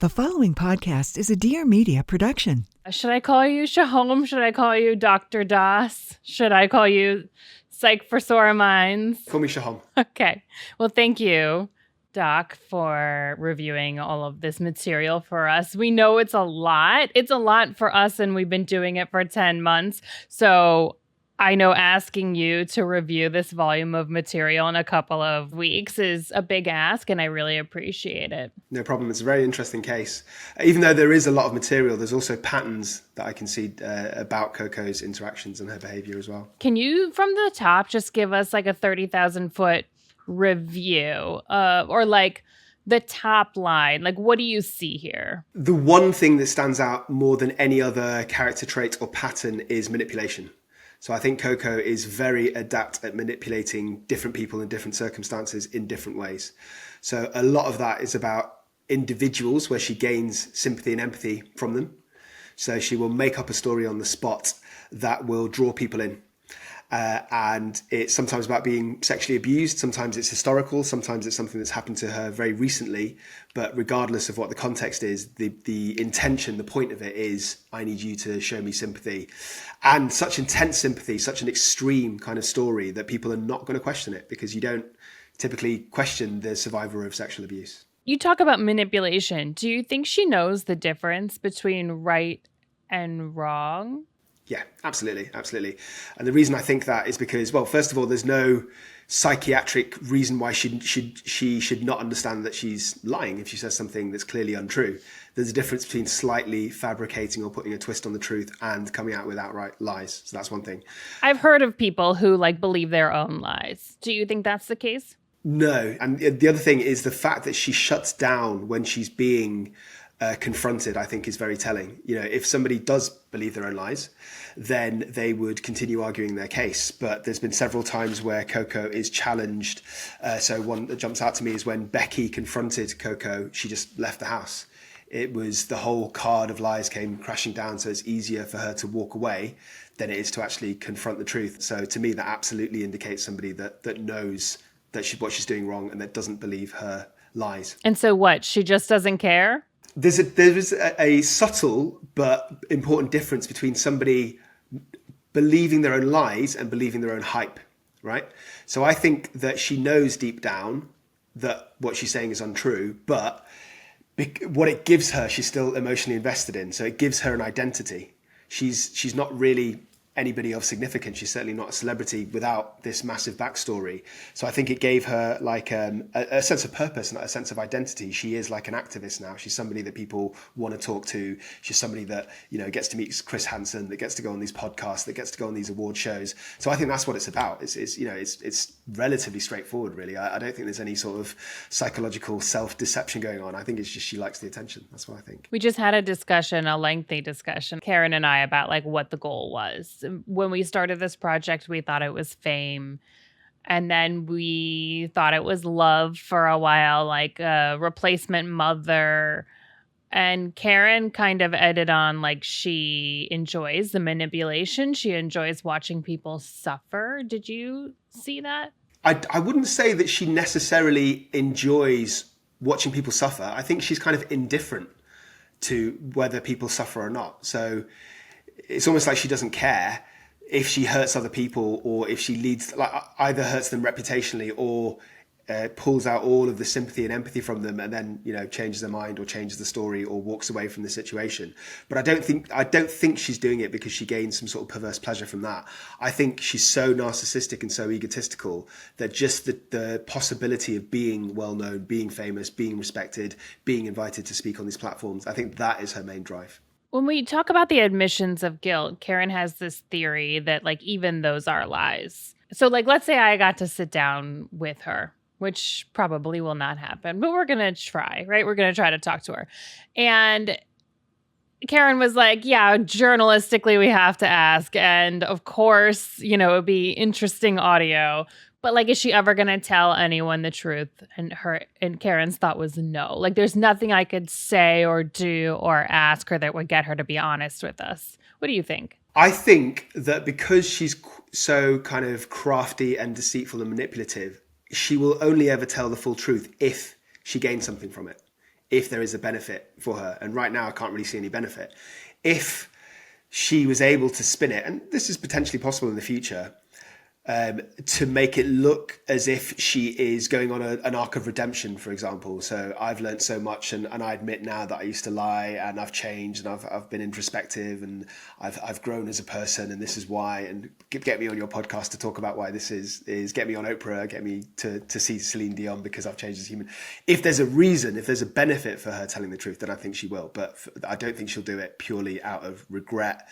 The following podcast is a Dear Media production. Should I call you Sohom? Should I call you Dr. Das? Should I call you Psych for Sore Minds? Call me Sohom. Okay. Well, thank you, Doc, for reviewing all of this material for us. We know it's a lot. It's a lot for us, and we've been doing it for 10 months. So I know asking you to review this volume of material in a couple of weeks is a big ask, and I really appreciate it. No problem. It's a very interesting case. Even though there is a lot of material, there's also patterns that I can see about Coco's interactions and her behavior as well. Can you, from the top, just give us like a 30,000-foot review or like the top line? Like, what do you see here? The one thing that stands out more than any other character trait or pattern is manipulation. So I think Coco is very adept at manipulating different people in different circumstances in different ways. So a lot of that is about individuals where she gains sympathy and empathy from them. So she will make up a story on the spot that will draw people in. And it's sometimes about being sexually abused. Sometimes it's historical. Sometimes it's something that's happened to her very recently. But regardless of what the context is, the intention, the point of it is, I need you to show me sympathy. And such intense sympathy, such an extreme kind of story that people are not going to question it because you don't typically question the survivor of sexual abuse. You talk about manipulation. Do you think she knows the difference between right and wrong? Yeah, absolutely. Absolutely. And the reason I think that is because, well, first of all, there's no psychiatric reason why she should not understand that she's lying if she says something that's clearly untrue. There's a difference between slightly fabricating or putting a twist on the truth and coming out with outright lies. So that's one thing. I've heard of people who believe their own lies. Do you think that's the case? No. And the other thing is the fact that she shuts down when she's being confronted, I think, is very telling. You know, if somebody does believe their own lies, then they would continue arguing their case. But there's been several times where Coco is challenged. So one that jumps out to me is when Becky confronted Coco, she just left the house. It was the whole card of lies came crashing down. So it's easier for her to walk away than it is to actually confront the truth. So to me, that absolutely indicates somebody that knows that what she's doing wrong and that doesn't believe her lies. And so what? She just doesn't care? There is a subtle but important difference between somebody believing their own lies and believing their own hype, right? So I think that she knows deep down that what she's saying is untrue, but what it gives her, she's still emotionally invested in. So it gives her an identity. She's not really anybody of significance. She's certainly not a celebrity without this massive backstory. So I think it gave her a sense of purpose and a sense of identity. She is like an activist now. She's somebody that people want to talk to. She's somebody that, gets to meet Chris Hansen, that gets to go on these podcasts, that gets to go on these award shows. So I think that's what it's about. It's relatively straightforward, really. I don't think there's any sort of psychological self-deception going on. I think it's just she likes the attention. That's what I think. We just had a lengthy discussion, Karen and I, about what the goal was. When we started this project, we thought it was fame. And then we thought it was love for a while, like a replacement mother. And Karen kind of ended on she enjoys the manipulation. She enjoys watching people suffer. Did you see that? I wouldn't say that she necessarily enjoys watching people suffer. I think she's kind of indifferent to whether people suffer or not. So it's almost like she doesn't care if she hurts other people or if she either hurts them reputationally or pulls out all of the sympathy and empathy from them and then, changes their mind or changes the story or walks away from the situation. But I don't think she's doing it because she gains some sort of perverse pleasure from that. I think she's so narcissistic and so egotistical that just the possibility of being well-known, being famous, being respected, being invited to speak on these platforms, I think that is her main drive. When we talk about the admissions of guilt, Karen has this theory that even those are lies. So let's say I got to sit down with her, which probably will not happen, but we're going to try, right? We're going to try to talk to her. And Karen was like, yeah, journalistically we have to ask. And of course, it would be interesting audio. But is she ever going to tell anyone the truth? And Karen's thought was no. There's nothing I could say or do or ask her that would get her to be honest with us. What do you think? I think that because she's so kind of crafty and deceitful and manipulative, she will only ever tell the full truth if she gains something from it. if there is a benefit for her. And right now I can't really see any benefit. If she was able to spin it, and this is potentially possible in the future, to make it look as if she is going on an arc of redemption, for example. So I've learned so much, and I admit now that I used to lie, and I've changed, and I've been introspective, and I've grown as a person, and this is why. And get me on your podcast to talk about why this is get me on Oprah, get me to see Celine Dion because I've changed as a human. If there's a reason, if there's a benefit for her telling the truth, then I think she will. But I don't think she'll do it purely out of regret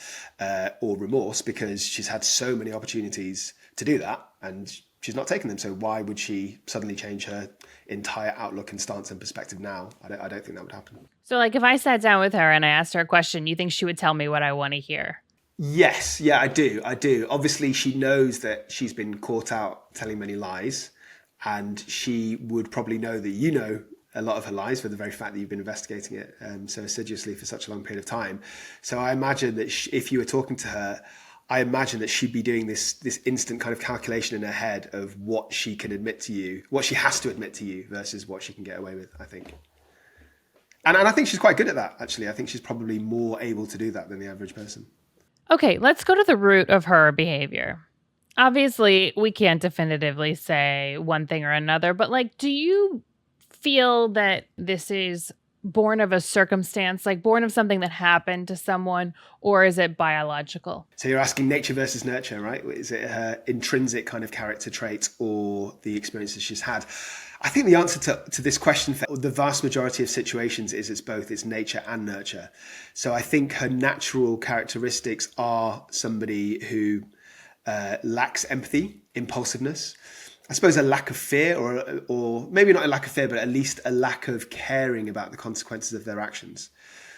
or remorse, because she's had so many opportunities to do that and she's not taken them. So why would she suddenly change her entire outlook and stance and perspective now? I don't think that would happen. So like if I sat down with her and I asked her a question, you think she would tell me what I want to hear? Yes. Yeah, I do. Obviously she knows that she's been caught out telling many lies, and she would probably know that you know a lot of her lies for the very fact that you've been investigating it so assiduously for such a long period of time. So I imagine that if you were talking to her, I imagine that she'd be doing this instant kind of calculation in her head of what she can admit to you, what she has to admit to you versus what she can get away with, I think. And I think she's quite good at that, actually. I think she's probably more able to do that than the average person. Okay, let's go to the root of her behavior. Obviously, we can't definitively say one thing or another, but like, do you feel that this is born of a circumstance, like born of something that happened to someone, or is it biological? So you're asking nature versus nurture, right? Is it her intrinsic kind of character traits or the experiences she's had? I think the answer to this question for the vast majority of situations is it's both. It's nature and nurture. So I think her natural characteristics are somebody who lacks empathy, impulsiveness, I suppose a lack of fear, or maybe not a lack of fear, but at least a lack of caring about the consequences of their actions.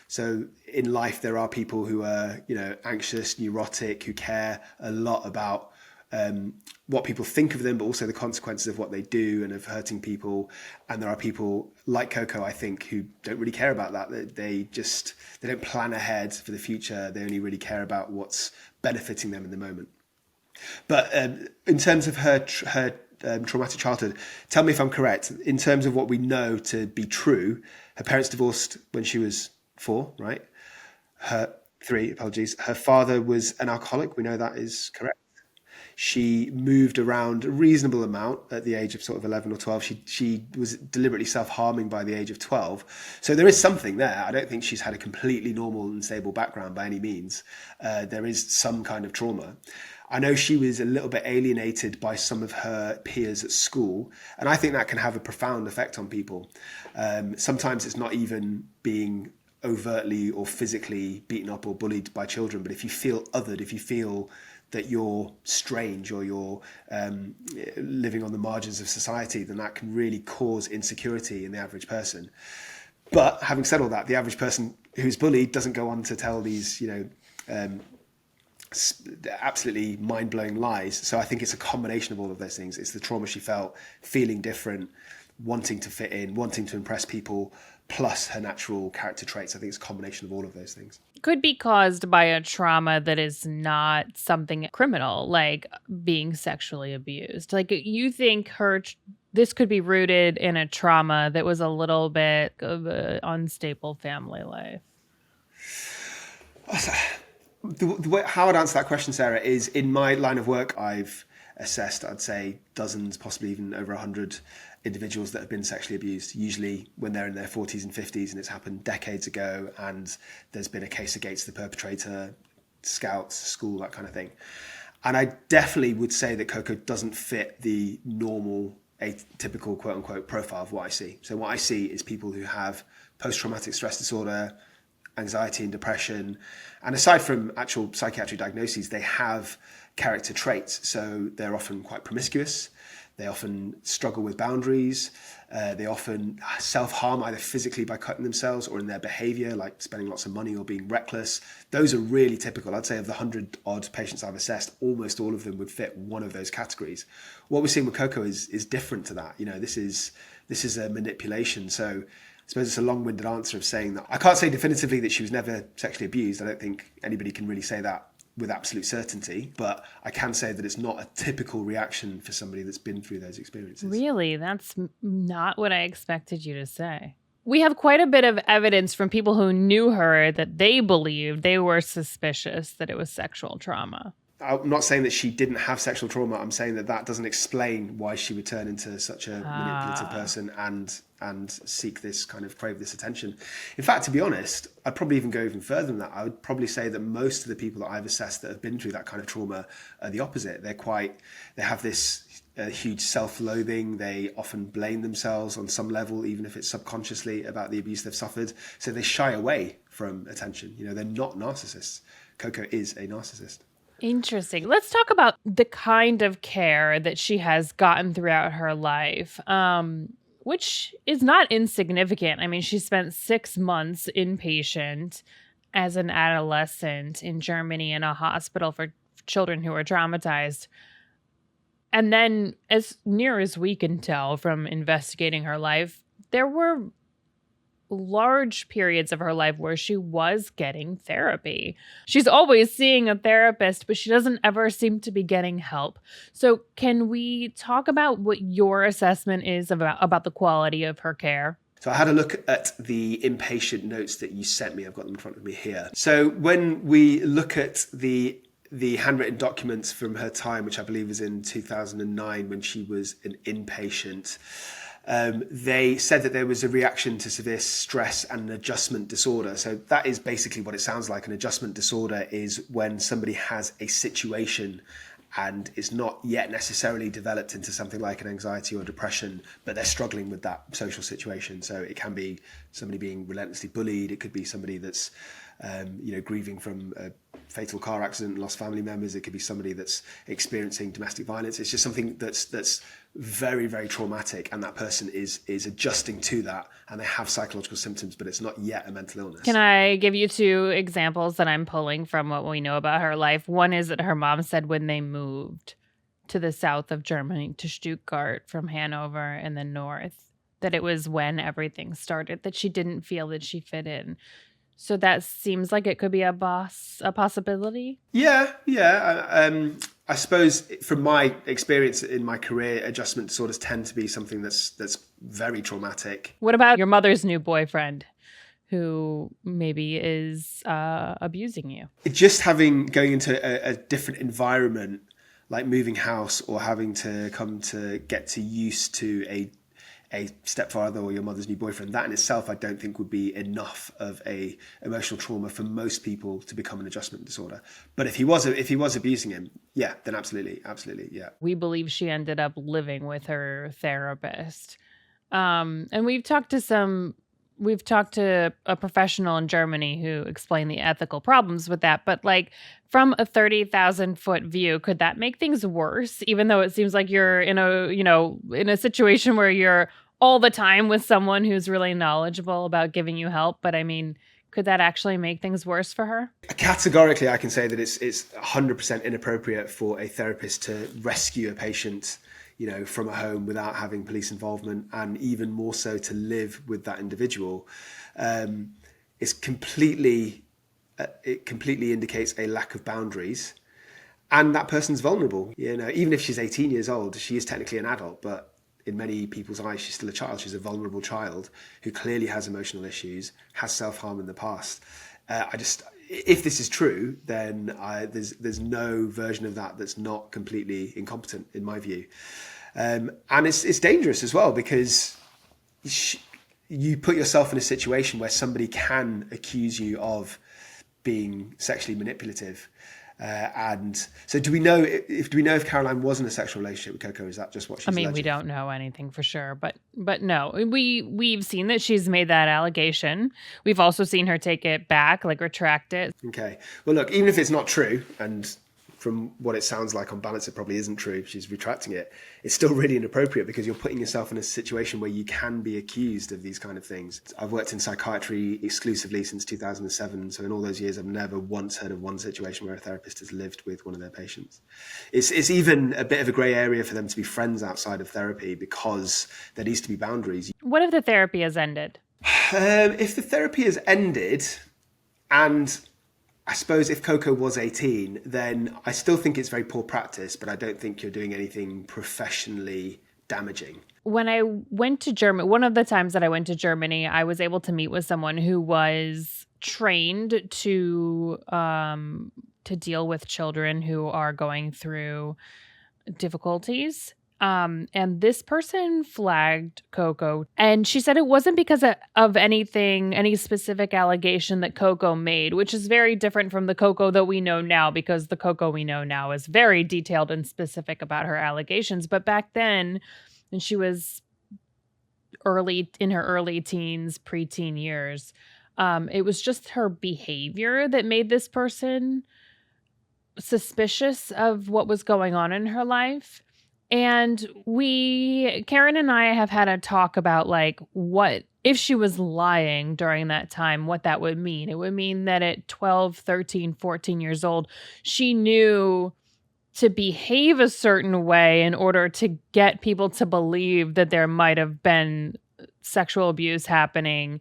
So in life, there are people who are, anxious, neurotic, who care a lot about what people think of them, but also the consequences of what they do and of hurting people. And there are people like Coco, I think, who don't really care about that. They don't plan ahead for the future. They only really care about what's benefiting them in the moment. But in terms of her traumatic childhood, tell me if I'm correct. In terms of what we know to be true, her parents divorced when she was 4, right? 3, apologies. Her father was an alcoholic. We know that is correct. She moved around a reasonable amount at the age of sort of 11 or 12. She was deliberately self-harming by the age of 12. So there is something there. I don't think she's had a completely normal and stable background by any means. There is some kind of trauma. I know she was a little bit alienated by some of her peers at school, and I think that can have a profound effect on people. Sometimes it's not even being overtly or physically beaten up or bullied by children, but if you feel othered, if you feel that you're strange or you're living on the margins of society, then that can really cause insecurity in the average person. But having said all that, the average person who's bullied doesn't go on to tell these, absolutely mind-blowing lies. So I think it's a combination of all of those things. It's the trauma she felt, feeling different, wanting to fit in, wanting to impress people, plus her natural character traits. I think it's a combination of all of those things. Could be caused by a trauma that is not something criminal, like being sexually abused. Like, you think this could be rooted in a trauma that was a little bit of an unstable family life? The way how I'd answer that question, Sarah, is in my line of work, I've assessed, I'd say, dozens, possibly even over 100 individuals that have been sexually abused, usually when they're in their 40s and 50s, and it's happened decades ago, and there's been a case against the perpetrator, scouts, school, that kind of thing. And I definitely would say that Coco doesn't fit the normal, atypical, quote-unquote, profile of what I see. So what I see is people who have post-traumatic stress disorder, anxiety and depression. And aside from actual psychiatric diagnoses, they have character traits. So they're often quite promiscuous. They often struggle with boundaries. They often self-harm either physically by cutting themselves or in their behavior, like spending lots of money or being reckless. Those are really typical. I'd say of the 100-odd patients I've assessed, almost all of them would fit one of those categories. What we're seeing with Coco is different to that. This is a manipulation. So I suppose it's a long-winded answer of saying that I can't say definitively that she was never sexually abused. I don't think anybody can really say that with absolute certainty, but I can say that it's not a typical reaction for somebody that's been through those experiences. Really? That's not what I expected you to say. we have quite a bit of evidence from people who knew her that they believed, they were suspicious that it was sexual trauma. I'm not saying that she didn't have sexual trauma. I'm saying that that doesn't explain why she would turn into such a manipulative person and seek this kind of crave this attention. In fact, to be honest, I'd probably even go even further than that. I would probably say that most of the people that I've assessed that have been through that kind of trauma are the opposite. They have this huge self-loathing. They often blame themselves on some level, even if it's subconsciously, about the abuse they've suffered. So they shy away from attention. You know, they're not narcissists. Coco is a narcissist. Interesting. Let's talk about the kind of care that she has gotten throughout her life, which is not insignificant. I mean, she spent 6 months inpatient as an adolescent in Germany in a hospital for children who were traumatized. And then, as near as we can tell from investigating her life, there were large periods of her life where she was getting therapy. She's always seeing a therapist, but she doesn't ever seem to be getting help. So can we talk about what your assessment is about the quality of her care? So I had a look at the inpatient notes that you sent me. I've got them in front of me here. So when we look at the handwritten documents from her time, which I believe was in 2009 when she was an inpatient, they said that there was a reaction to severe stress and an adjustment disorder. So that is basically what it sounds like. An adjustment disorder is when somebody has a situation and is not yet necessarily developed into something like an anxiety or depression, but they're struggling with that social situation. So it can be somebody being relentlessly bullied. It could be somebody that's grieving from a fatal car accident and lost family members. It could be somebody that's experiencing domestic violence. It's just something that's very, very traumatic, and that person is adjusting to that, and they have psychological symptoms, but it's not yet a mental illness. Can I give you 2 examples that I'm pulling from what we know about her life? One is that her mom said when they moved to the south of Germany, to Stuttgart from Hanover in the north, that it was when everything started, that she didn't feel that she fit in. So that seems like it could be a possibility. Yeah. I suppose from my experience in my career, adjustment disorders tend to be something that's very traumatic. What about your mother's new boyfriend who maybe is abusing you? Just going into a different environment, like moving house or having to come to get to used to a stepfather or your mother's new boyfriend, that in itself I don't think would be enough of a emotional trauma for most people to become an adjustment disorder. But if he was abusing him, yeah, then absolutely, yeah. We believe she ended up living with her therapist. And we've talked to a professional in Germany who explained the ethical problems with that. But like from a 30,000 foot view, could that make things worse? Even though it seems like you're in a situation where you're all the time with someone who's really knowledgeable about giving you help. But I mean, could that actually make things worse for her? Categorically, I can say that it's 100% inappropriate for a therapist to rescue a patient, from a home without having police involvement, and even more so to live with that individual. It completely indicates a lack of boundaries, and that person's vulnerable. Even if she's 18 years old, she is technically an adult, but in many people's eyes, she's still a child. She's a vulnerable child who clearly has emotional issues, has self-harm in the past. If this is true, then there's no version of that that's not completely incompetent, in my view. And it's dangerous as well, because you put yourself in a situation where somebody can accuse you of being sexually manipulative. And so do we know if Caroline was in a sexual relationship with Coco? Is that just what she's alleging? We don't know anything for sure, but no, we've seen that she's made that allegation. We've also seen her take it back, like retract it. Okay. Well, look, even if it's not true, and from what it sounds like on balance, it probably isn't true, she's retracting it, it's still really inappropriate, because you're putting yourself in a situation where you can be accused of these kind of things. I've worked in psychiatry exclusively since 2007. So in all those years, I've never once heard of one situation where a therapist has lived with one of their patients. It's even a bit of a grey area for them to be friends outside of therapy, because there needs to be boundaries. What if the therapy has ended? If the therapy has ended, and I suppose if Coco was 18, then I still think it's very poor practice, but I don't think you're doing anything professionally damaging. When I went to Germany, one of the times that I went to Germany, I was able to meet with someone who was trained to deal with children who are going through difficulties. And this person flagged Coco, and she said it wasn't because of anything, any specific allegation that Coco made, which is very different from the Coco that we know now, because the Coco we know now is very detailed and specific about her allegations. But back then, when she was in her early teens, preteen years, it was just her behavior that made this person suspicious of what was going on in her life. And Karen and I have had a talk about like what if she was lying during that time, what that would mean. It would mean that at 12, 13, 14 years old, she knew to behave a certain way in order to get people to believe that there might have been sexual abuse happening,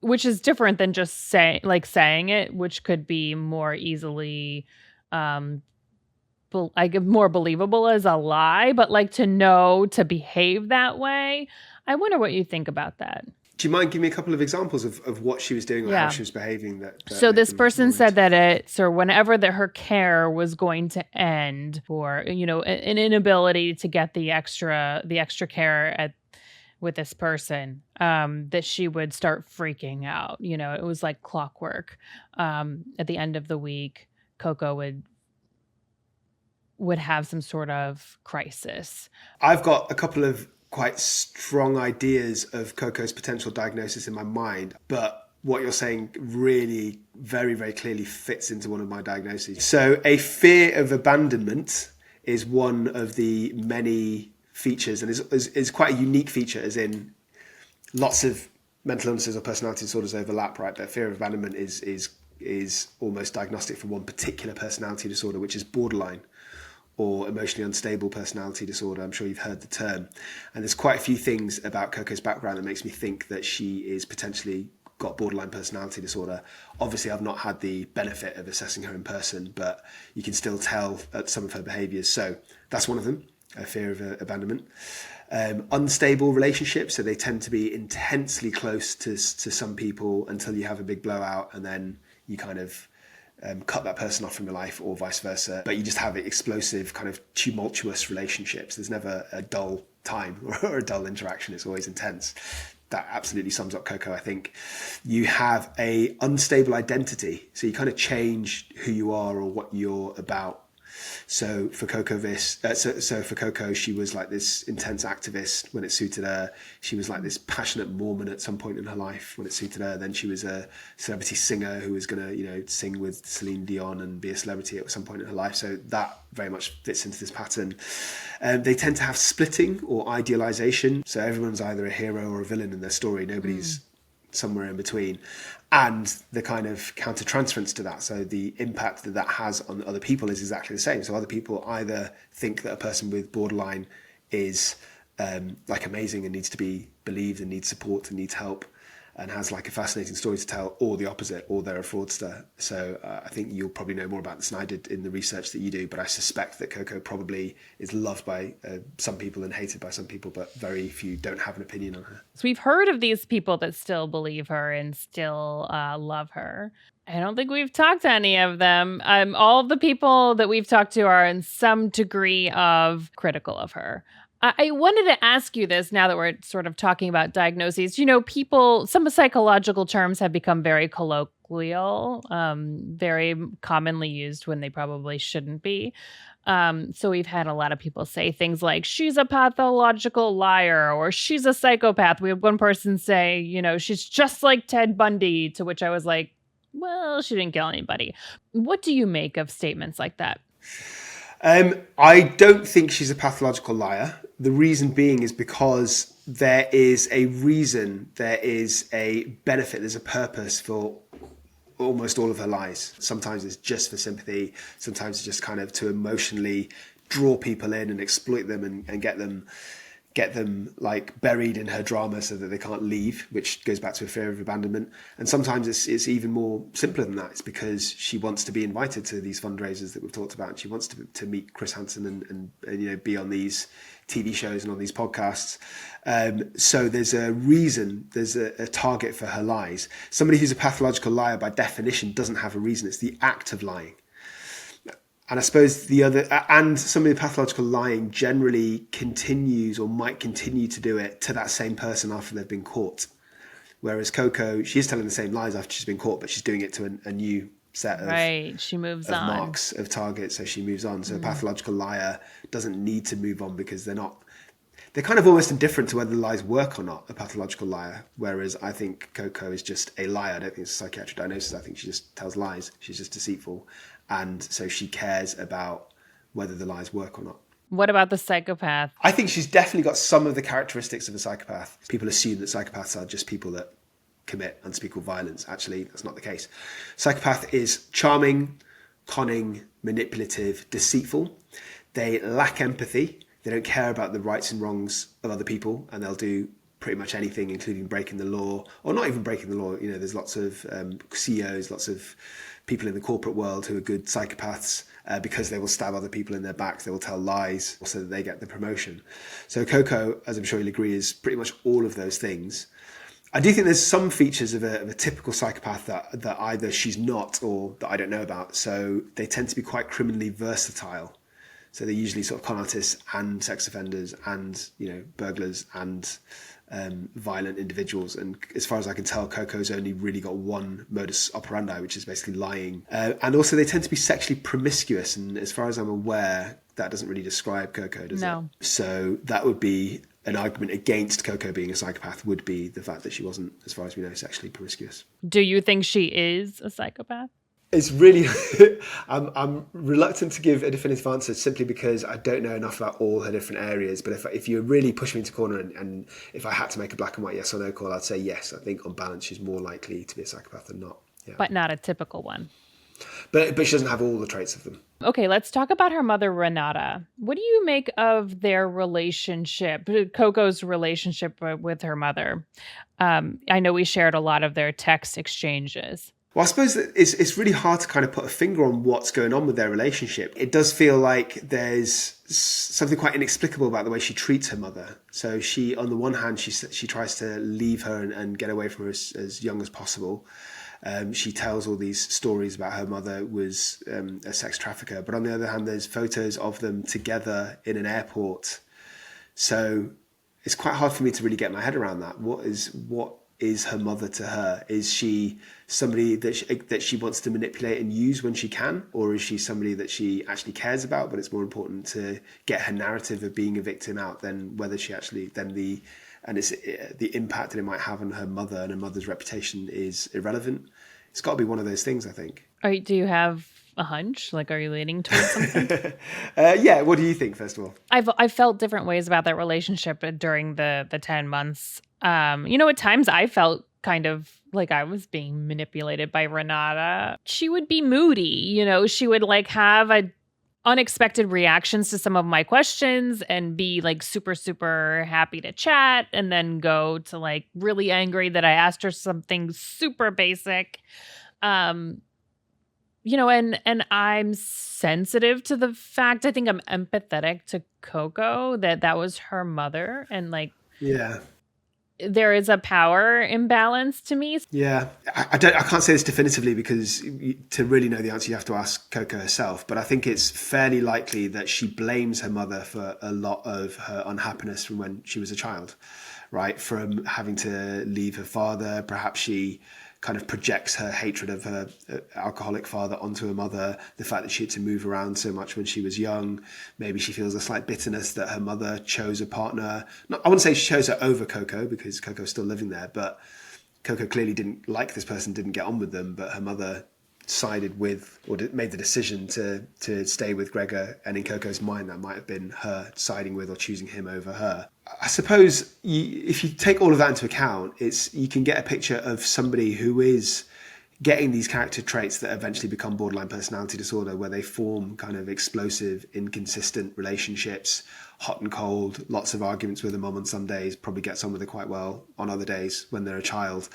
which is different than just saying it, which could be more easily more believable as a lie, but like to know to behave that way. I wonder what you think about that. Do you mind giving me a couple of examples of what she was doing or how she was behaving? So this person said that whenever that her care was going to end, or an inability to get the extra care with this person, that she would start freaking out. It was like clockwork. At the end of the week, Coco would have some sort of crisis. I've got a couple of quite strong ideas of Coco's potential diagnosis in my mind, but what you're saying really very, very clearly fits into one of my diagnoses. So a fear of abandonment is one of the many features, and is quite a unique feature, as in lots of mental illnesses or personality disorders overlap, right? But fear of abandonment is almost diagnostic for one particular personality disorder, which is borderline, or emotionally unstable personality disorder. I'm sure you've heard the term. And there's quite a few things about Coco's background that makes me think that she is potentially got borderline personality disorder. Obviously, I've not had the benefit of assessing her in person, but you can still tell at some of her behaviours. So that's one of them, a fear of abandonment. Unstable relationships, so they tend to be intensely close to some people until you have a big blowout, and then you kind of cut that person off from your life, or vice versa. But you just have explosive, kind of tumultuous relationships. There's never a dull time or a dull interaction. It's always intense. That absolutely sums up Coco, I think. You have a unstable identity. So you kind of change who you are or what you're about. So for Coco, she was like this intense activist when it suited her. She was like this passionate Mormon at some point in her life when it suited her. Then she was a celebrity singer who was going to, sing with Celine Dion and be a celebrity at some point in her life. So that very much fits into this pattern. They tend to have splitting or idealization. So everyone's either a hero or a villain in their story. Nobody's somewhere in between. And the kind of counter-transference to that. So the impact that has on other people is exactly the same. So other people either think that a person with borderline is like amazing and needs to be believed and needs support and needs help and has like a fascinating story to tell, or the opposite, or they're a fraudster. So I think you'll probably know more about this than I did in the research that you do, but I suspect that Coco probably is loved by some people and hated by some people, but very few don't have an opinion on her. So we've heard of these people that still believe her and still love her. I don't think we've talked to any of them. All of the people that we've talked to are in some degree of critical of her. I wanted to ask you this now that we're sort of talking about diagnoses. Some psychological terms have become very colloquial, very commonly used when they probably shouldn't be. So we've had a lot of people say things like, she's a pathological liar, or she's a psychopath. We have one person say, she's just like Ted Bundy, to which I was like, well, she didn't kill anybody. What do you make of statements like that? I don't think she's a pathological liar. The reason being is because there is a reason, there is a benefit, there's a purpose for almost all of her lies. Sometimes it's just for sympathy. Sometimes it's just kind of to emotionally draw people in and exploit them and get them get them like buried in her drama so that they can't leave, which goes back to a fear of abandonment. And sometimes it's even more simpler than that. It's because she wants to be invited to these fundraisers that we've talked about. And she wants to meet Chris Hansen and be on these TV shows and on these podcasts. So there's a reason, there's a target for her lies. Somebody who's a pathological liar by definition doesn't have a reason. It's the act of lying. And I suppose some of the pathological lying generally continues or might continue to do it to that same person after they've been caught. Whereas Coco, she is telling the same lies after she's been caught, but she's doing it to a new set of, she moves of on. marks, of targets, so she moves on. So a pathological liar doesn't need to move on because they're kind of almost indifferent to whether the lies work or not, a pathological liar. Whereas I think Coco is just a liar. I don't think it's a psychiatric diagnosis. I think she just tells lies. She's just deceitful. And so she cares about whether the lies work or not. What about the psychopath? I think she's definitely got some of the characteristics of a psychopath. People assume that psychopaths are just people that commit unspeakable violence. Actually, that's not the case. Psychopath is charming, conning, manipulative, deceitful. They lack empathy. They don't care about the rights and wrongs of other people, and they'll do pretty much anything, including breaking the law, or not even breaking the law. You know, there's lots of CEOs, lots of people in the corporate world who are good psychopaths because they will stab other people in their backs. They will tell lies so that they get the promotion. So Coco, as I'm sure you'll agree, is pretty much all of those things. I do think there's some features of a typical psychopath that either she's not or that I don't know about. So they tend to be quite criminally versatile. So they're usually sort of con artists and sex offenders and, burglars and violent individuals. And as far as I can tell, Coco's only really got one modus operandi, which is basically lying. And also they tend to be sexually promiscuous. And as far as I'm aware, that doesn't really describe Coco, does it? So that would be an argument against Coco being a psychopath, would be the fact that she wasn't, as far as we know, sexually promiscuous. Do you think she is a psychopath? It's really, I'm reluctant to give a definitive answer simply because I don't know enough about all her different areas. But if you really push me into a corner and if I had to make a black and white yes or no call, I'd say yes. I think on balance, she's more likely to be a psychopath than not. Yeah. But not a typical one. But she doesn't have all the traits of them. Okay, let's talk about her mother, Renata. What do you make of their relationship, Coco's relationship with her mother? I know we shared a lot of their text exchanges. Well, I suppose that it's really hard to kind of put a finger on what's going on with their relationship. It does feel like there's something quite inexplicable about the way she treats her mother. So she, on the one hand, she tries to leave her and get away from her as young as possible. She tells all these stories about her mother was a sex trafficker. But on the other hand, there's photos of them together in an airport. So it's quite hard for me to really get my head around that. What is her mother to her? Is she somebody that she wants to manipulate and use when she can? Or is she somebody that she actually cares about, but it's more important to get her narrative of being a victim out than whether she actually, the impact that it might have on her mother and her mother's reputation is irrelevant? It's got to be one of those things, I think. Do you have a hunch? Like, are you leaning towards something? Yeah. What do you think, first of all? I felt different ways about that relationship during the 10 months. At times I felt kind of like I was being manipulated by Renata. She would be moody, she would have unexpected reactions to some of my questions and be super, super happy to chat and then go to really angry that I asked her something super basic. And I'm sensitive to the fact, I think I'm empathetic to Coco that was her mother and yeah. There is a power imbalance to me. Yeah, I can't say this definitively because to really know the answer, you have to ask Coco herself. But I think it's fairly likely that she blames her mother for a lot of her unhappiness from when she was a child, right? From having to leave her father. Perhaps she kind of projects her hatred of her alcoholic father onto her mother, the fact that she had to move around so much when she was young. Maybe she feels a slight bitterness that her mother chose a partner. I wouldn't say she chose her over Coco because Coco's still living there, but Coco clearly didn't like this person, didn't get on with them, but her mother sided with or made the decision to stay with Gregor, and in Coco's mind that might have been her siding with or choosing him over her. I suppose if you take all of that into account, you can get a picture of somebody who is getting these character traits that eventually become borderline personality disorder, where they form kind of explosive, inconsistent relationships, hot and cold, lots of arguments with her mum on some days, probably gets on with her quite well on other days when they're a child.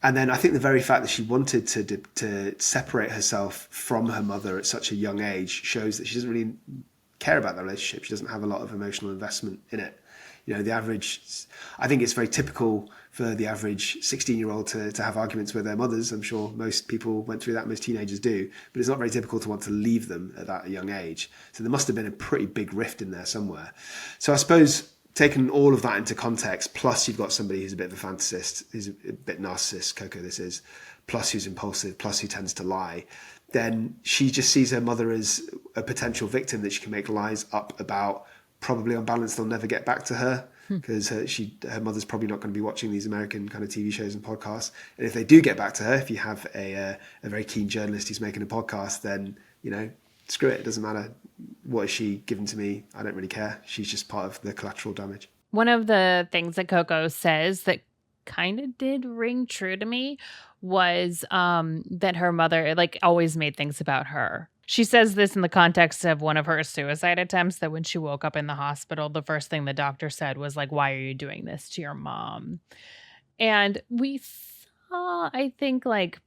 And then I think the very fact that she wanted to separate herself from her mother at such a young age shows that she doesn't really care about that relationship. She doesn't have a lot of emotional investment in it. You know, the average, I think it's very typical for the average 16-year-old to have arguments with their mothers. I'm sure most people went through that, most teenagers do, but it's not very typical to want to leave them at that young age. So there must have been a pretty big rift in there somewhere. So I suppose taking all of that into context, plus you've got somebody who's a bit of a fantasist, who's a bit narcissist, Coco this is, plus who's impulsive, plus who tends to lie, then she just sees her mother as a potential victim that she can make lies up about. Probably on balance, they'll never get back to her because her mother's probably not going to be watching these American kind of TV shows and podcasts. And if they do get back to her, if you have a very keen journalist who's making a podcast, then, you know, screw it. It doesn't matter. What has she given to me? I don't really care. She's just part of the collateral damage. One of the things that Coco says that kind of did ring true to me was that her mother like always made things about her. She says this in the context of one of her suicide attempts, that when she woke up in the hospital, the first thing the doctor said was like, "Why are you doing this to your mom?" And we saw, I think, like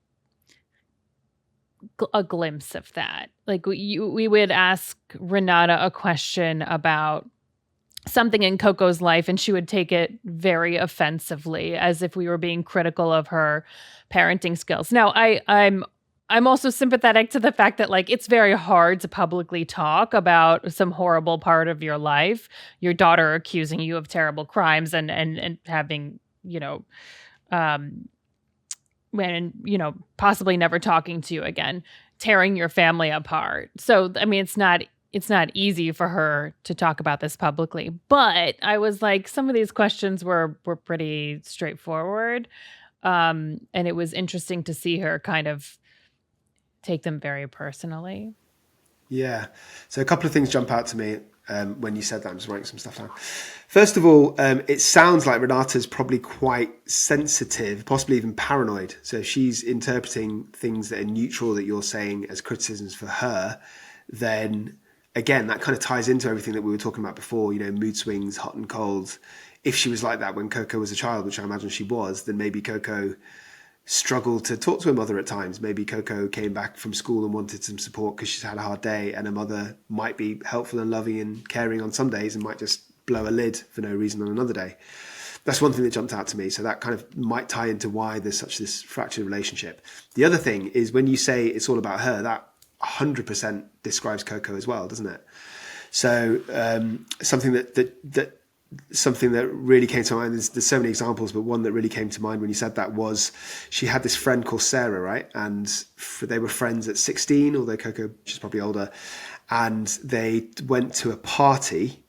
a glimpse of that. Like we would ask Renata a question about something in Coco's life, and she would take it very offensively, as if we were being critical of her parenting skills. Now, I'm also sympathetic to the fact that, like, it's very hard to publicly talk about some horrible part of your life. Your daughter accusing you of terrible crimes and having, you know, possibly never talking to you again, tearing your family apart. So, I mean, it's not easy for her to talk about this publicly. But I was like, some of these questions were pretty straightforward. And it was interesting to see her kind of take them very personally. Yeah. So a couple of things jump out to me when you said that. I'm just writing some stuff down. First of all, it sounds like Renata's probably quite sensitive, possibly even paranoid. So if she's interpreting things that are neutral that you're saying as criticisms for her, then again, that kind of ties into everything that we were talking about before, you know, mood swings, hot and cold. If she was like that when Coco was a child, which I imagine she was, then maybe Coco struggled to talk to her mother at times. Maybe Coco came back from school and wanted some support because she's had a hard day, and her mother might be helpful and loving and caring on some days and might just blow a lid for no reason on another day. That's one thing that jumped out to me. So that kind of might tie into why there's such this fractured relationship. The other thing is when you say it's all about her, that 100% describes Coco as well, doesn't it? So something that really came to mind, there's so many examples, but one that really came to mind when you said that was she had this friend called Sarah, right? And they were friends at 16, although Coco, she's probably older. And they went to a party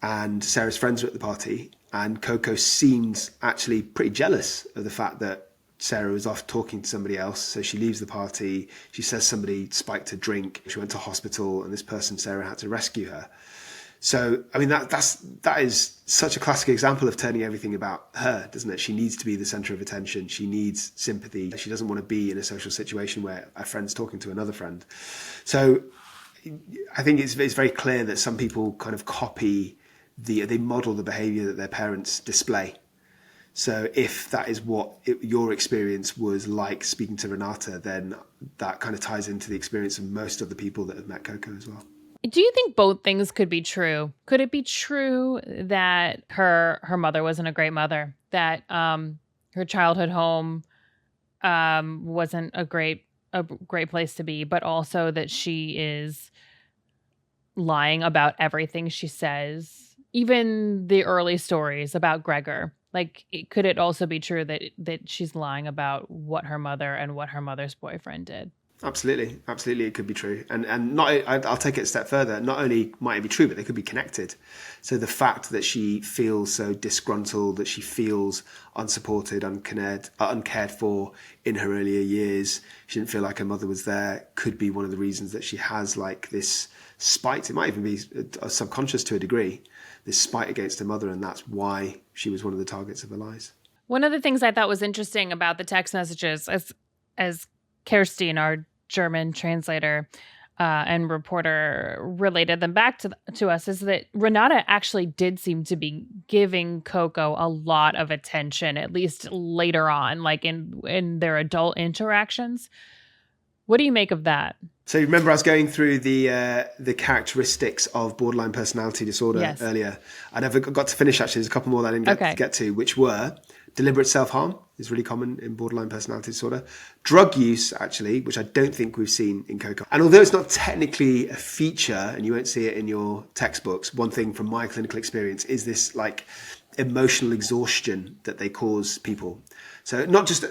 and Sarah's friends were at the party, and Coco seemed actually pretty jealous of the fact that Sarah was off talking to somebody else. So she leaves the party. She says somebody spiked her drink. She went to hospital, and this person, Sarah, had to rescue her. So, I mean, that is such a classic example of turning everything about her, doesn't it? She needs to be the center of attention. She needs sympathy. She doesn't want to be in a social situation where a friend's talking to another friend. So I think it's very clear that some people kind of copy they model the behavior that their parents display. So if that is what your experience was like speaking to Renata, then that kind of ties into the experience of most of the people that have met Coco as well. Do you think both things could be true? Could it be true that her mother wasn't a great mother, that her childhood home wasn't a great place to be, but also that she is lying about everything she says, even the early stories about Gregor? Like, could it also be true that she's lying about what her mother and what her mother's boyfriend did? Absolutely, it could be true, and not. I'll take it a step further. Not only might it be true, but they could be connected. So the fact that she feels so disgruntled, that she feels unsupported, uncared for in her earlier years, she didn't feel like her mother was there, could be one of the reasons that she has like this spite. It might even be subconscious to a degree, this spite against her mother, and that's why she was one of the targets of her lies. One of the things I thought was interesting about the text messages, as Kerstin, our German translator, and reporter related them back to us, is that Renata actually did seem to be giving Coco a lot of attention, at least later on, like in their adult interactions. What do you make of that? So you remember I was going through the characteristics of borderline personality disorder earlier. I never got to finish, actually. There's a couple more that I didn't get to, which were deliberate self-harm is really common in borderline personality disorder. Drug use, actually, which I don't think we've seen in Coco. And although it's not technically a feature, and you won't see it in your textbooks, one thing from my clinical experience is this like emotional exhaustion that they cause people. So not just...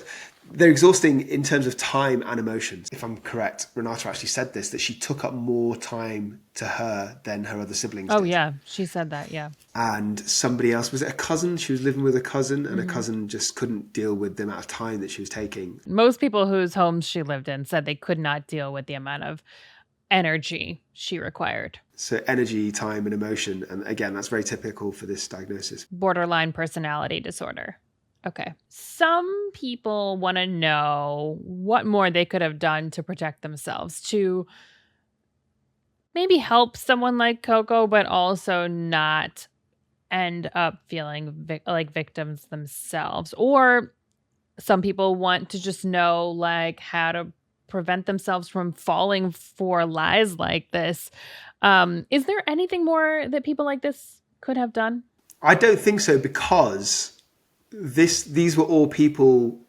They're exhausting in terms of time and emotions. If I'm correct, Renata actually said this, that she took up more time to her than her other siblings did. Oh, yeah. She said that, yeah. And somebody else, was it a cousin? She was living with a cousin, and a cousin just couldn't deal with the amount of time that she was taking. Most people whose homes she lived in said they could not deal with the amount of energy she required. So energy, time, and emotion. And again, that's very typical for this diagnosis. Borderline personality disorder. Okay. Some people want to know what more they could have done to protect themselves, to maybe help someone like Coco, but also not end up feeling like victims themselves. Or some people want to just know like how to prevent themselves from falling for lies like this. Is there anything more that people like this could have done? I don't think so, because these were all people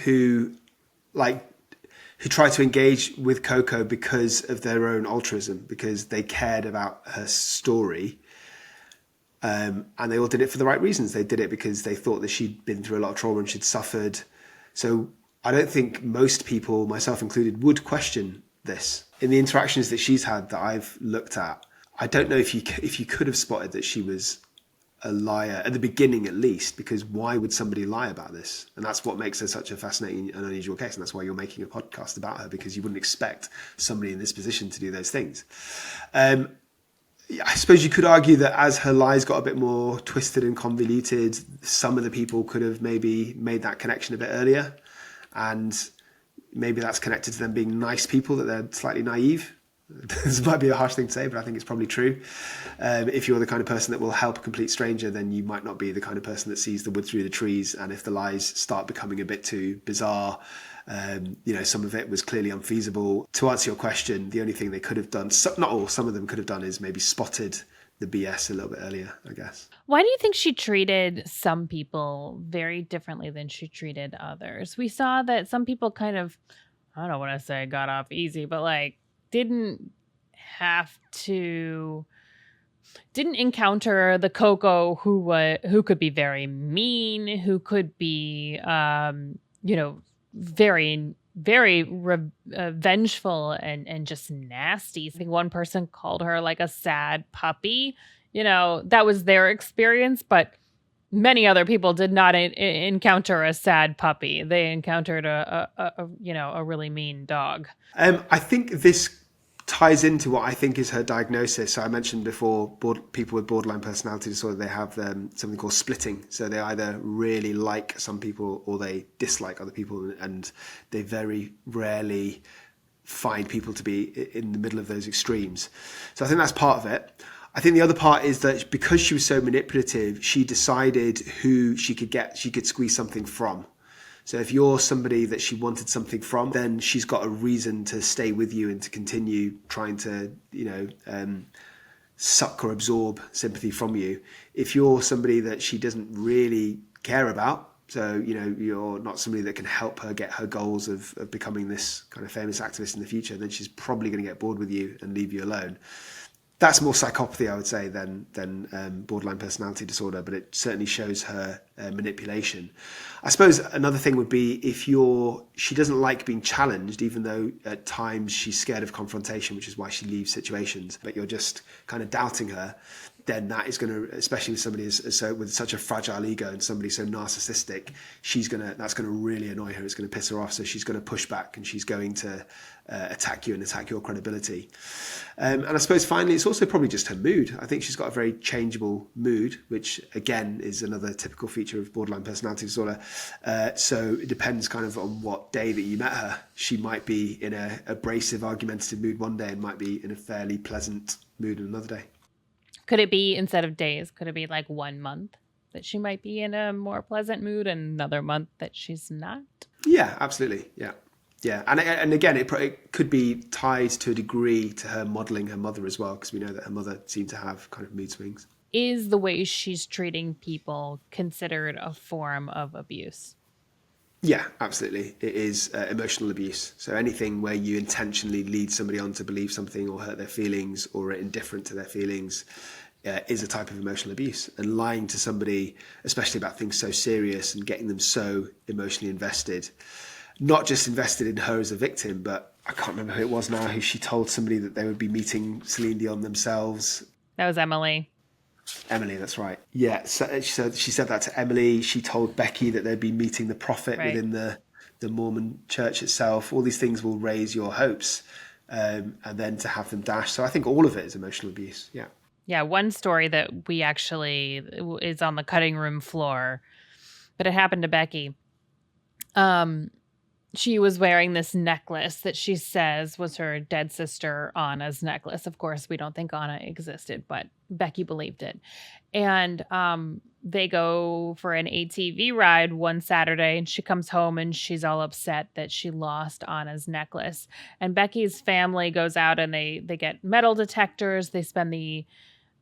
who tried to engage with Coco because of their own altruism, because they cared about her story. And they all did it for the right reasons. They did it because they thought that she'd been through a lot of trauma and she'd suffered. So I don't think most people, myself included, would question this. In the interactions that she's had that I've looked at, I don't know if you could have spotted that she was a liar at the beginning, at least, because why would somebody lie about this? And that's what makes her such a fascinating and unusual case. And that's why you're making a podcast about her, because you wouldn't expect somebody in this position to do those things. I suppose you could argue that as her lies got a bit more twisted and convoluted, some of the people could have maybe made that connection a bit earlier. And maybe that's connected to them being nice people, that they're slightly naive. This might be a harsh thing to say, but I think it's probably true. If you're the kind of person that will help a complete stranger, then you might not be the kind of person that sees the wood through the trees. And if the lies start becoming a bit too bizarre, some of it was clearly unfeasible. To answer your question, the only thing they could have done, not all, some of them could have done, is maybe spotted the BS a little bit earlier, I guess. Why do you think she treated some people very differently than she treated others? We saw that some people kind of, I don't want to say got off easy, but like, didn't encounter the Coco who could be very mean, who could be very vengeful and just nasty. I think one person called her like a sad puppy. That was their experience, but many other people did not encounter a sad puppy. They encountered a really mean dog. I think this ties into what I think is her diagnosis. So I mentioned before, people with borderline personality disorder, they have something called splitting. So they either really like some people or they dislike other people, and they very rarely find people to be in the middle of those extremes. So I think that's part of it. I think the other part is that because she was so manipulative, she decided who she could squeeze something from. So if you're somebody that she wanted something from, then she's got a reason to stay with you and to continue trying to, suck or absorb sympathy from you. If you're somebody that she doesn't really care about, so, you're not somebody that can help her get her goals of becoming this kind of famous activist in the future, then she's probably going to get bored with you and leave you alone. That's more psychopathy, I would say, than borderline personality disorder, but it certainly shows her manipulation. I suppose another thing would be she doesn't like being challenged, even though at times she's scared of confrontation, which is why she leaves situations, but you're just kind of doubting her. then that is going to, especially with somebody with such a fragile ego and somebody so narcissistic, that's going to really annoy her. It's going to piss her off. So she's going to push back and she's going to attack you and attack your credibility. And I suppose finally, it's also probably just her mood. I think she's got a very changeable mood, which again is another typical feature of borderline personality disorder. So it depends kind of on what day that you met her. She might be in a abrasive, argumentative mood one day and might be in a fairly pleasant mood another day. Could it be, instead of days, could it be like 1 month that she might be in a more pleasant mood and another month that she's not? Yeah, absolutely. Yeah. And again, it could be tied to a degree to her modeling her mother as well, because we know that her mother seemed to have kind of mood swings. Is the way she's treating people considered a form of abuse? Yeah, absolutely. It is emotional abuse. So anything where you intentionally lead somebody on to believe something or hurt their feelings or are indifferent to their feelings is a type of emotional abuse. And lying to somebody, especially about things so serious and getting them so emotionally invested, not just invested in her as a victim, but I can't remember who it was now, who she told somebody that they would be meeting Celine Dion themselves. That was Emily. Emily, that's right. Yeah, so she said that to Emily. She told Becky that they'd be meeting the prophet within the Mormon church itself. All these things will raise your hopes, and then to have them dashed. So I think all of it is emotional abuse. Yeah. Yeah, one story that we actually is on the cutting room floor, but it happened to Becky. She was wearing this necklace that she says was her dead sister Anna's necklace. Of course, we don't think Anna existed, but Becky believed it. And they go for an ATV ride one Saturday, and she comes home and she's all upset that she lost Anna's necklace. And Becky's family goes out and they get metal detectors. They spend the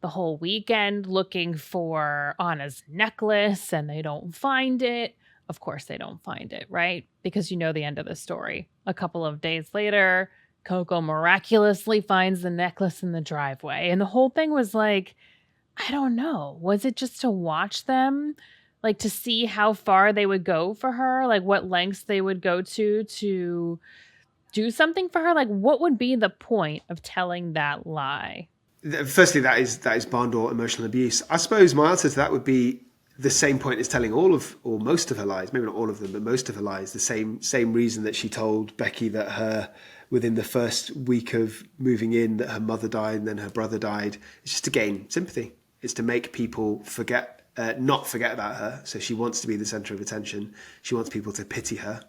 whole weekend looking for Anna's necklace, and they don't find it. Of course they don't find it, right? Because you know the end of the story. A couple of days later, Coco miraculously finds the necklace in the driveway. And the whole thing was like, I don't know. Was it just to watch them? Like to see how far they would go for her? Like what lengths they would go to do something for her? Like what would be the point of telling that lie? Firstly, that is barn door emotional abuse. I suppose my answer to that would be the same point as telling all of or most of her lies, maybe not all of them, but most of her lies. The same reason that she told Becky that within the first week of moving in that her mother died and then her brother died. It's just to gain sympathy. It's to make people not forget about her. So she wants to be the center of attention. She wants people to pity her,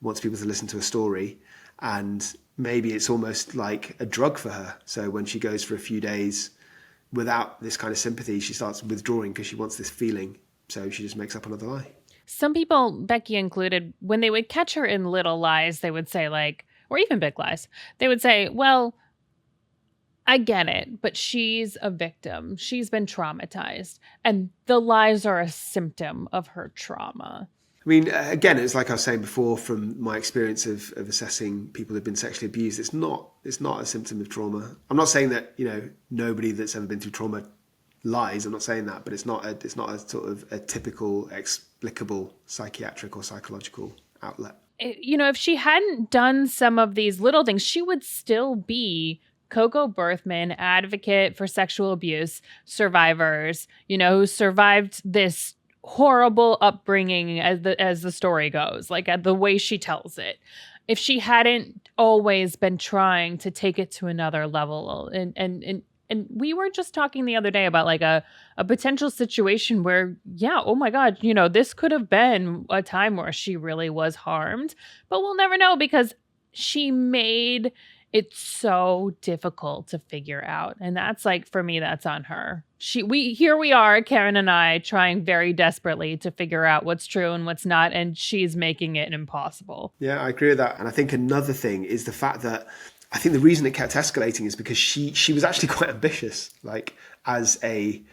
wants people to listen to a story. And maybe it's almost like a drug for her. So when she goes for a few days without this kind of sympathy, she starts withdrawing because she wants this feeling. So she just makes up another lie. Some people, Becky included, when they would catch her in little lies, they would say like, or even big lies, they would say, well, I get it, but she's a victim. She's been traumatized. And the lies are a symptom of her trauma. I mean, again, it's like I was saying before, from my experience of assessing people who've been sexually abused, it's not a symptom of trauma. I'm not saying that, nobody that's ever been through trauma lies. I'm not saying that, but it's not a sort of a typical explicable psychiatric or psychological outlet. If she hadn't done some of these little things, she would still be Coco Berthmann, advocate for sexual abuse survivors, who survived this horrible upbringing as the story goes, like the way she tells it. If she hadn't always been trying to take it to another level, and we were just talking the other day about like a potential situation where, oh my God, this could have been a time where she really was harmed, but we'll never know because she made it so difficult to figure out. And that's like, for me, that's on her. Here we are, Karen and I, trying very desperately to figure out what's true and what's not, and she's making it impossible. Yeah, I agree with that. And I think another thing is the fact that I think the reason it kept escalating is because she was actually quite ambitious, like as a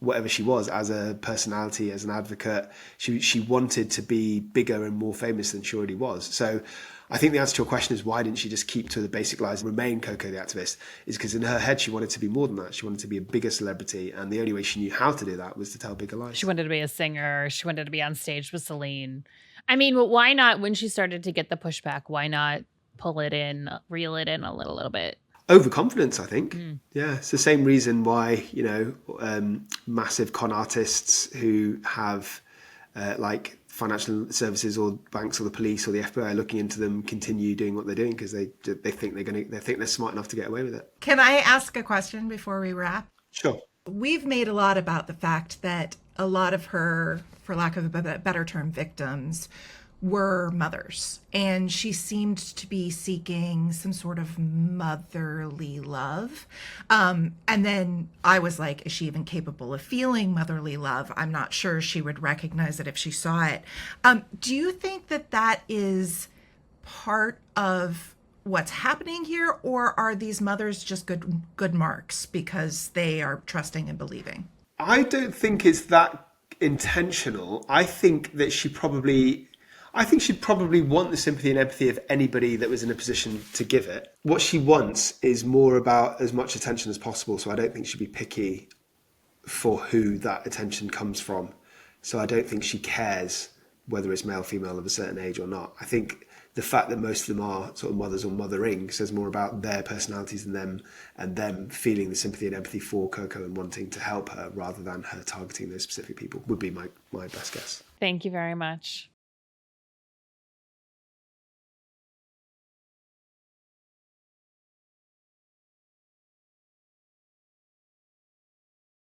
whatever she was, as a personality, as an advocate. She wanted to be bigger and more famous than she already was. So I think the answer to your question is why didn't she just keep to the basic lies and remain Coco the activist, is because in her head she wanted to be more than that. She wanted to be a bigger celebrity, and the only way she knew how to do that was to tell bigger lies. She wanted to be a singer. She wanted to be on stage with Celine. I mean, but why not, when she started to get the pushback, why not pull it in, reel it in a little bit? Overconfidence, I think. Yeah, it's the same reason why, massive con artists who have like financial services or banks or the police or the FBI looking into them continue doing what they're doing because they think they're smart enough to get away with it. Can I ask a question before we wrap? Sure. We've made a lot about the fact that a lot of her, for lack of a better term, victims were mothers. And she seemed to be seeking some sort of motherly love. And then I was like, is she even capable of feeling motherly love? I'm not sure she would recognize it if she saw it. Do you think that that is part of what's happening here, or are these mothers just good marks because they are trusting and believing? I don't think it's that intentional. I think she'd probably want the sympathy and empathy of anybody that was in a position to give it. What she wants is more about as much attention as possible. So I don't think she'd be picky for who that attention comes from. So I don't think she cares whether it's male, female of a certain age or not. I think the fact that most of them are sort of mothers or mothering says more about their personalities than them feeling the sympathy and empathy for Coco and wanting to help her rather than her targeting those specific people would be my best guess. Thank you very much.